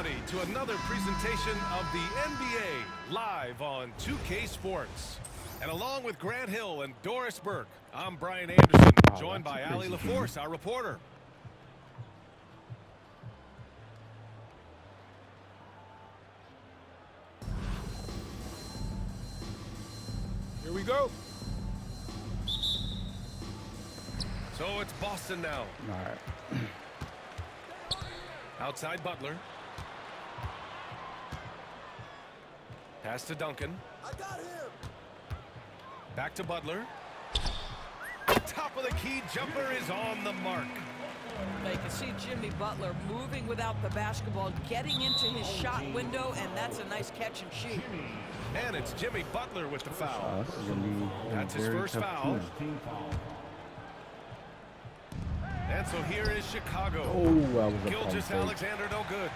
everybody, to another presentation of the NBA live on 2K Sports. And along with Grant Hill and Doris Burke, I'm Brian Anderson, joined by Allie LaForce, our reporter. Here we go. So it's Boston now. All right. Outside Butler. Pass to Duncan. I got him. Back to Butler. Top of the key jumper is on the mark. You can see Jimmy Butler moving without the basketball, getting into his shot window, and that's a nice catch and shoot. And it's Jimmy Butler with the foul. This is gonna be That's his first foul. And so here is Chicago. Oh, that was a Gilgeous-Alexander, no good.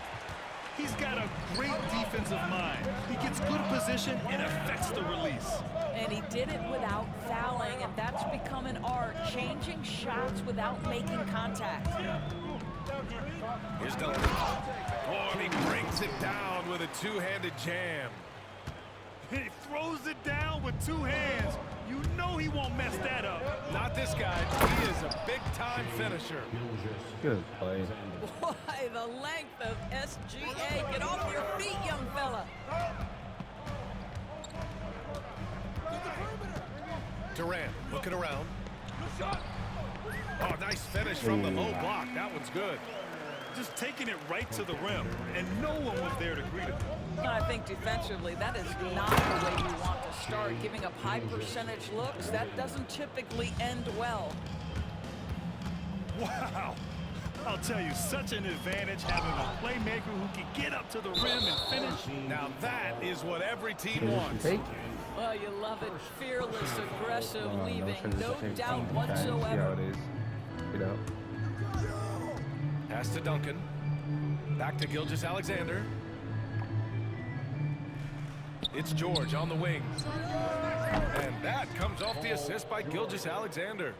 He's got a great defensive mind. He gets good position and affects the release. And he did it without fouling, and that's become an art, changing shots without making contact. Here's Duncan. Oh, and he brings it down with a two-handed jam. He throws it down with two hands. You know he won't mess that up. Not this guy. He is a big-time finisher. Good play. Boy, the length of SGA. Get off your feet, young fella. Durant looking around. Oh, nice finish from the low block. That one's good. Just taking it right to the rim, and no one was there to greet him. I think defensively, that is not the way you want to start. Giving up high percentage looks, that doesn't typically end well. Wow. I'll tell you, such an advantage having a playmaker who can get up to the rim and finish. Now that is what every team wants. Well, you love it. Fearless, aggressive, leaving no doubt See how whatsoever. it is. Get up. Pass to Duncan. Back to Gilgeous-Alexander. It's George on the wing. And that comes off the assist by Gilgeous-Alexander.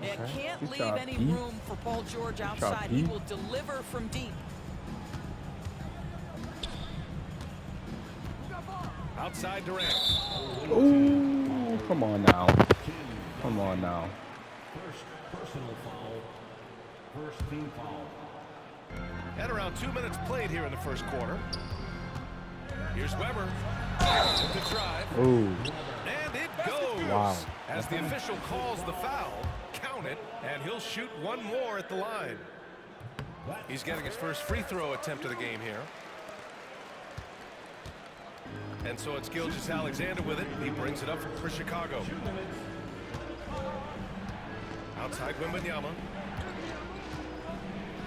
It can't Good leave job, any E. room for Paul George outside. He will deliver from deep. Outside Durant. Oh, come on now. Come on now. First personal foul. First team foul. At around 2 minutes played here in the first quarter. Here's Weber. With the drive. Oh, And it goes. Wow. As the official calls the foul, count it, and he'll shoot one more at the line. He's getting his first free throw attempt of the game here. And so it's Gilgeous-Alexander with it. He brings it up for Chicago. Outside Wembanyama.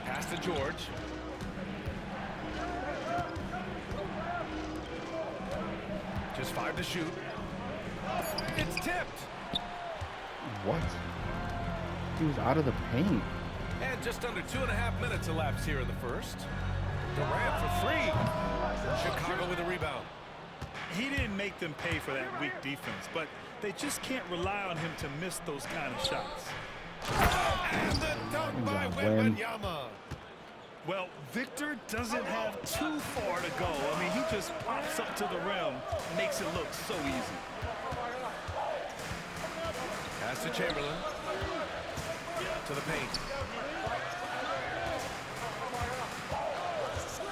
Pass to George. Just 5 to shoot. It's tipped. what? He was out of the paint. And just under 2.5 minutes elapsed here in the first. Durant for 3. Chicago with a rebound. He didn't make them pay for that weak defense, but they just can't rely on him to miss those kind of shots. And the dunk by Wembanyama. Well, Victor doesn't have too far to go. I mean, he just pops up to the rim, makes it look so easy. Pass to Chamberlain. To the paint.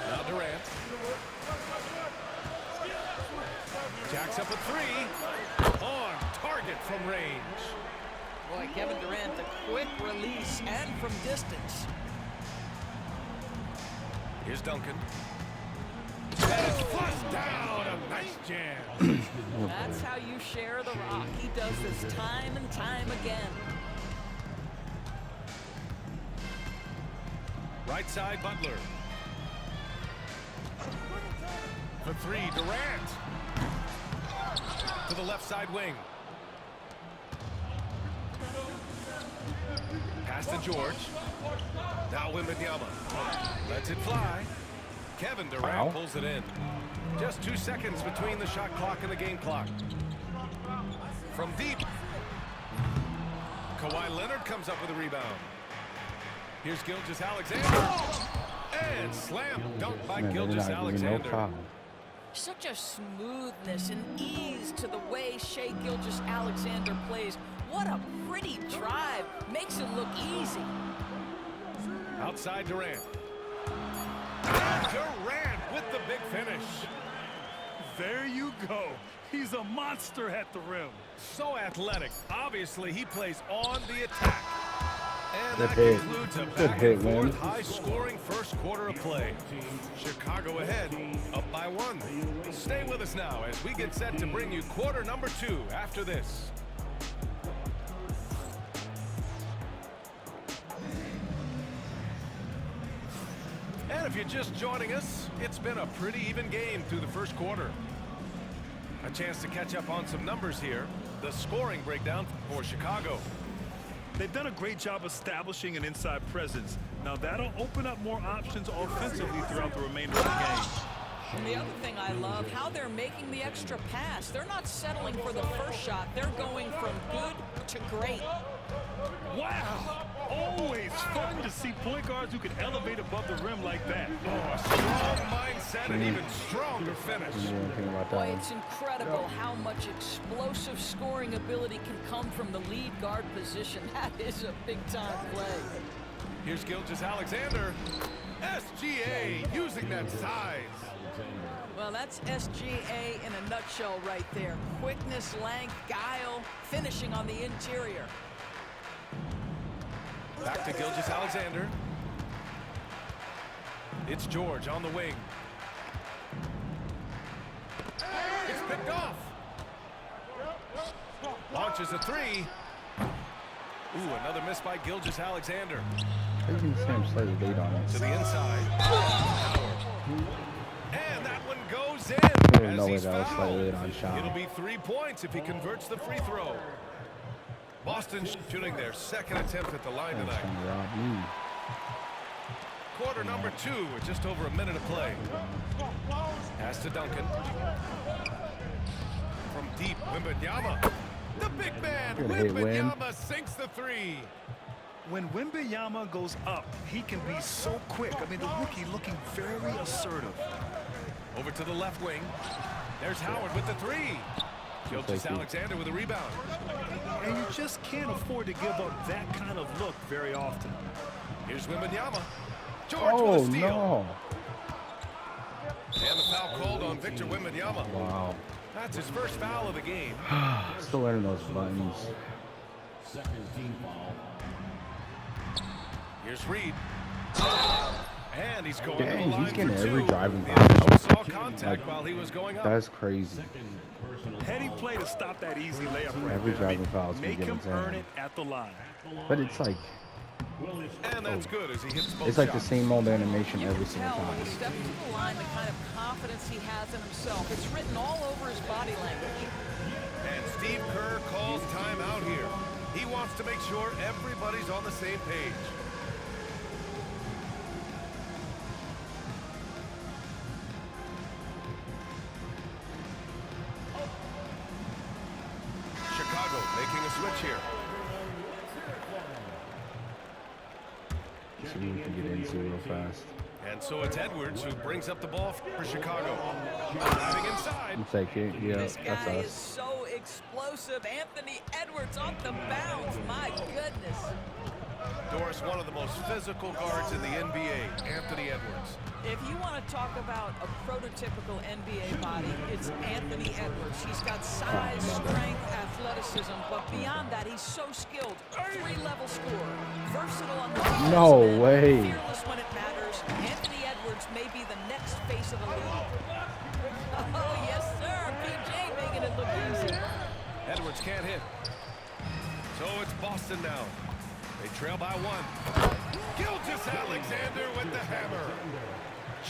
Now Durant. Jacks up a 3. On target from range. Boy, Kevin Durant, the quick release and from distance. Here's Duncan. And it's flushed down. A nice jam. That's how you share the rock. He does this time and time again. Right side, Butler. For 3, Durant. To the left side wing. Pass to George. Now Wembanyama. Lets it fly. Kevin Durant pulls it in. Just 2 seconds between the shot clock and the game clock. From deep. Kawhi Leonard comes up with a rebound. Here's Gilgeous-Alexander. And slam dunk by Man, they're Gilgeous not giving no Alexander. foul. Such a smoothness and ease to the way Shai Gilgeous-Alexander plays. What a pretty drive. Makes it look easy. Outside Durant. And Durant with the big finish. There you go. He's a monster at the rim. So athletic. Obviously, he plays on the attack. And Good that hit. concludes a Good hit, man. back-and-forth, high-scoring first quarter of play. Chicago ahead, up by 1. Stay with us now as we get set to bring you quarter number 2 after this. And if you're just joining us, it's been a pretty even game through the first quarter. A chance to catch up on some numbers here. The scoring breakdown for Chicago. They've done a great job establishing an inside presence. Now that'll open up more options offensively throughout the remainder of the game. And the other thing I love, how they're making the extra pass. They're not settling for the first shot. They're going from good to great. Wow! Always fun to see point guards who can elevate above the rim like that. Oh, a strong mindset and even stronger finish. You didn't think about that Boy, one. it's incredible how much explosive scoring ability can come from the lead guard position. That is a big-time play. Here's Gilgeous-Alexander. SGA using that size. Well, that's SGA in a nutshell right there. Quickness, length, guile, finishing on the interior. Back to Gilgeous-Alexander. It's George on the wing. It's picked off. Launches a 3. Ooh, another miss by Gilgeous-Alexander. How you can say I'm slightly late on it? To the inside. Howard. And that one goes in. There's no as way he's that was fouled. slightly late on shot. It'll be 3 points if he converts the free throw. Boston shooting their second attempt at the line That's tonight. trying to rob me. Quarter number 2 with just over a minute of play. Pass to Duncan. From deep, Wembanyama. The big man, Good hit, Wim. Wembanyama sinks the 3. When Wembanyama goes up, he can be so quick. I mean, the rookie looking very assertive. Over to the left wing. There's Howard with the 3. Gilgeous-Alexander with a rebound. And you just can't afford to give up that kind of look very often. Here's Wembanyama. George Oh, with a steal. no. And the foul called on Victor Wembanyama. Wow. That's his first foul of the game. Still learning those buttons. Second team foul. Here's Reed. And he's going to the Dang, line he's getting for every 2. driving The foul. official saw contact Like, while he was going up. That's crazy. Second personal Heady foul. play to stop that easy layup right Every there. driving foul is gonna Make get him examined. earn it at the line. But it's like And that's good as he hits both it's like the shots. same old animation You every can single tell when he time. steps to the line the kind of confidence he has in himself. It's written all over his body language. And Steve Kerr calls timeout here. He wants to make sure everybody's on the same page. Chicago making a switch here. See what we can get into real fast. And so it's Edwards who brings up the ball for Chicago. Driving inside. You take it. Yeah, This that's guy is us. so explosive. Anthony Edwards off the bounce. My goodness. Doris, one of the most physical guards in the NBA, Anthony Edwards. If you want to talk about a prototypical NBA body, it's Anthony Edwards. He's got size, strength, athleticism, but beyond that, he's so skilled. 3-level scorer, versatile on the defensive No end, way. fearless when it matters. Anthony Edwards may be the next face of the league. Oh, yes, sir. PJ making it look easy. Edwards can't hit. So it's Boston now. They trail by 1. Gilgeous-Alexander with the hammer.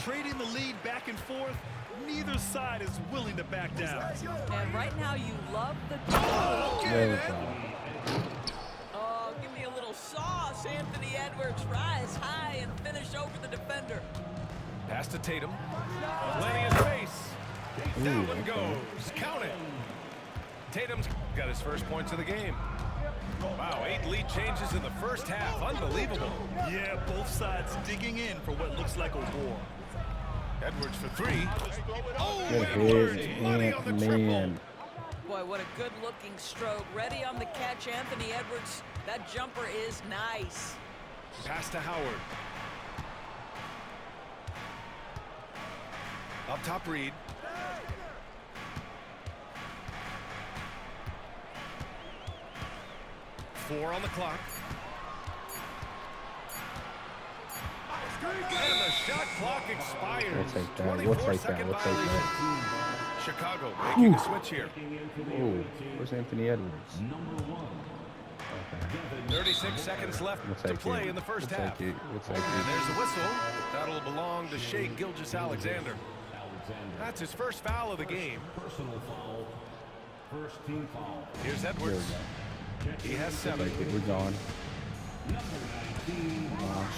Trading the lead back and forth, neither side is willing to back down. And right now, you love the There we go. Oh, give me a little sauce. Anthony Edwards, rise high and finish over the defender. Pass to Tatum. Plenty of space. That one goes. Count it. Tatum's got his first points of the game. Wow, 8 lead changes in the first half. Unbelievable. Yeah, both sides digging in for what looks like a war. Edwards for 3. Oh, Good Edwards, hit, money on the triple. man. Boy, what a good-looking stroke. Ready on the catch, Anthony Edwards. That jumper is nice. Pass to Howard. Up top, Reed. Four on the clock. And the shot clock expires. We'll take that. We'll take that. We'll take that. Chicago making a switch here. Oh, where's Anthony Edwards? Okay. 36 seconds left We'll to take play it. in the first We'll half. take it. We'll take And it. there's a whistle. That'll belong to Shea Gilgeous-Alexander. That's his first foul of the game. Personal foul. First team foul. Here's There we Edwards. go. He has 7. Take it. We're gone.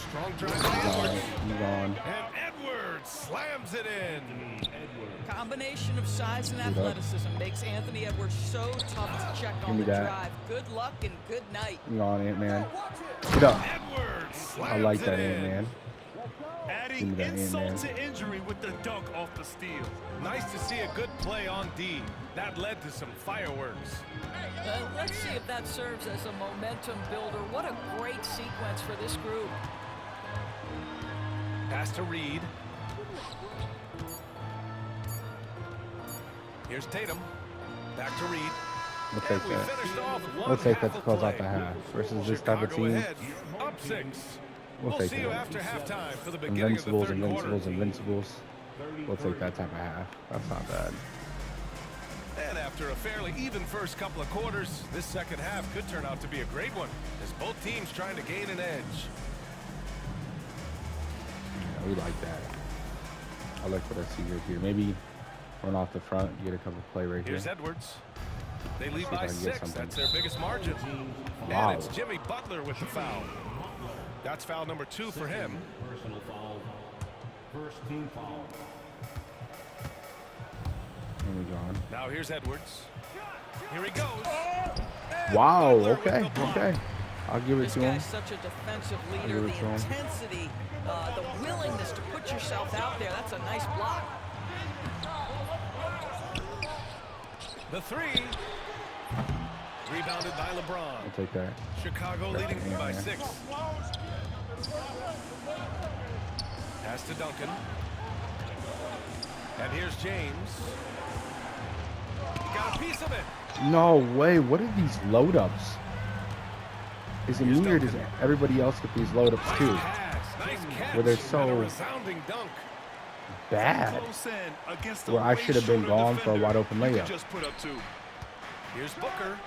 Strong drive We're by gone. Edwards. We're gone. And Edwards slams it in. Combination of size and athleticism makes Anthony Edwards so tough to check on me the that. drive. Good luck and good night. We're gone, Ant-Man. Get up. Edwards slams I like it that, in. Ant-Man. Adding Give me that, insult man. to injury with the dunk off the steal. Nice to see a good play on D. That led to some fireworks. Let's see if that serves as a momentum builder. What a great sequence for this group. Pass to Reed. Here's Tatum. Back to Reed. We'll And take we that. finished off one We'll take half that to of close out play. the half. Versus this type of Chicago team. ahead, up 6. We'll We'll take see it. you after halftime for the beginning Invincibles, of the third quarter. Invincibles. We'll take that type of half. That's not bad. And after a fairly even first couple of quarters, this second half could turn out to be a great one, as both teams trying to gain an edge. Yeah, we like that. I like what I see right here. Maybe run off the front, get a couple play right here. Here's Edwards. They lead See if by I can get 6. something. That's their biggest margin. Wow. And it's Jimmy Butler with the foul. That's foul number 2 for him. Personal foul. First team foul. And we're gone. Now here's Edwards. Here he goes. Wow. Butler with Okay. the block. Okay. I'll give it This to him. guy's such a defensive leader. give The it to him. intensity, the willingness to put yourself out there. That's a nice block. The 3. Rebounded by LeBron. I'll take that. Chicago leading Yeah, by man. 6. Pass to Duncan. And here's James. Got a piece of it. No way. What are these load ups? Is it Here's me or does Duncan. everybody else get these load ups too? Nice pass. Nice catch. Where they're And a so resounding dunk. bad. Close in against Where a I way should have been shorter gone for a defender. wide open You layup. could just put up 2. Here's Booker.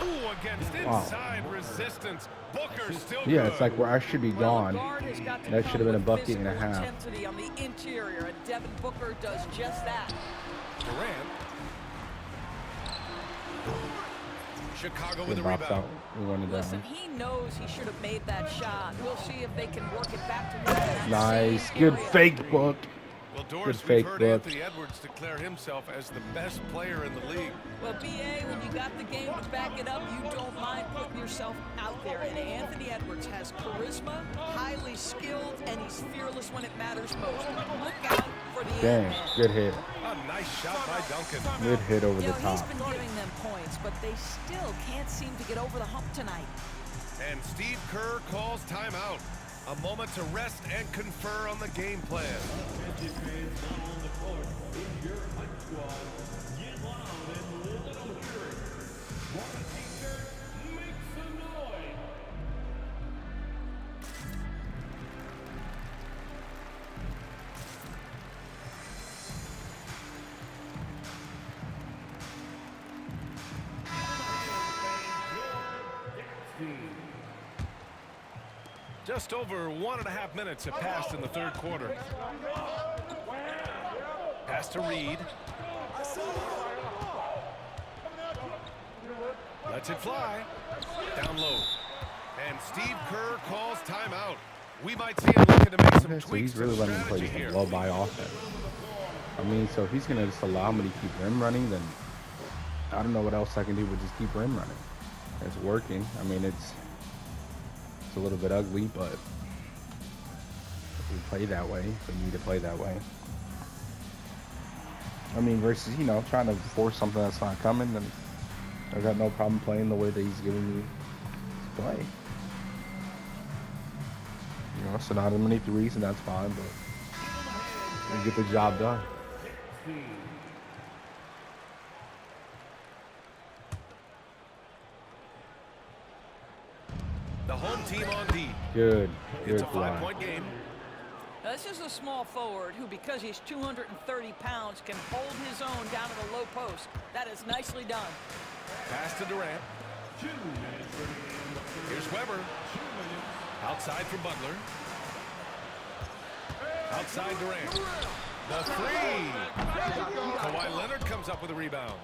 Ooh, against Wow. inside resistance. Booker still Yeah, good. it's like where I should be Well, a gone. guard has got to That come should have been a with bucket and a physical half. intensity on the interior, and Devin Booker does just that. Durant. Chicago with Good the box rebound. out. We won it Listen, down. he knows he should have made that shot. We'll see if they can work it back to him in that Nice. same Good area. fake book. Well, Doris, Good we've fake heard book. Anthony Edwards declare himself as the best player in the league. Well, BA, when you got the game to back it up, you don't mind putting yourself out there. And Anthony Edwards has charisma, highly skilled, and he's fearless when it matters most. Look out for the Dang. Ant-Man. Good hit. A nice shot by Duncan. Good hit over You the know, he's top. been giving them points, but they still can't seem to get over the hump tonight. And Steve Kerr calls timeout. A moment to rest and confer on the game plan. Attention fans not on the court. In your hype squad, get loud and let them hear it. Want a t-shirt? Make some noise. Just over 1.5 minutes have passed in the third quarter. Pass to Reed. Lets it fly. Down low. And Steve Kerr calls timeout. We might see him looking to make some Okay, so tweaks he's to really the letting him play strategy some here. low by offense. I mean, so if he's going to just allow me to keep rim running, then I don't know what else I can do but just keep rim running. It's working. I mean, it's a little bit ugly, but we play that way. We need to play that way. I mean, versus, you know, trying to force something that's not coming, then I got no problem playing the way that he's giving me to play. You know, so not as many threes, and that's fine, but we get the job done. The home team on D. Good. It's Good a fly. 5-point game. Now, this is a small forward who, because he's 230 pounds, can hold his own down to the low post. That is nicely done. Pass to Durant. Here's Weber. Outside for Butler. Outside Durant. The three. Kawhi Leonard comes up with a rebound.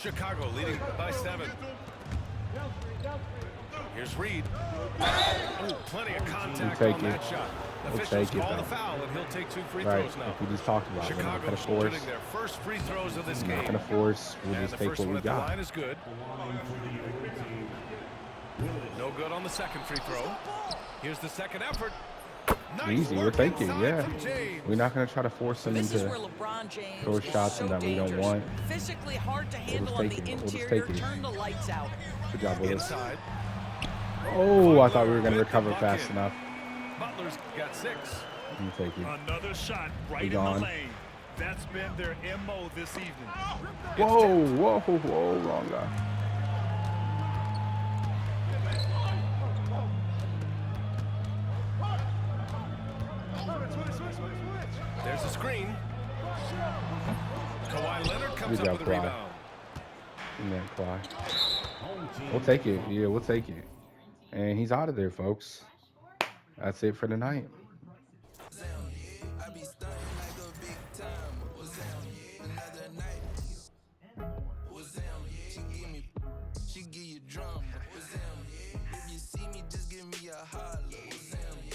Chicago leading by 7. Here's Reed. Oh, plenty of contact on that shot. Officials call the foul, and he'll take 2 free throws now. Like we just talked about. We're not Chicago gonna force. shooting their first free throws of this We're game. not gonna force. We'll And just the take first what one we at the got. line is good. No good on the second free throw. Here's the second effort. Nice Easy, we'll work take it. inside Yeah, from James. we're not gonna try to force him This is into where LeBron James throw is shots so that we don't dangerous. want. Physically hard to We'll just handle on take the it. We'll just interior. take it. Turn the lights out. Good job, Willis. Inside. Oh, I thought we were gonna With the recover bucket. fast enough. Butler's got 6. Let me take it. Another shot right He in gone. the lane. That's been their MO this evening. Whoa, whoa, whoa, wrong guy. There's a screen. Kawhi Leonard comes Good up job, with a Kawhi. rebound. And then Kawhi. We'll take it. Yeah, we'll take it. And he's out of there, folks. That's it for tonight. I be stunning like a big time. Another night. She give you drama. If you see me, just give me a holler.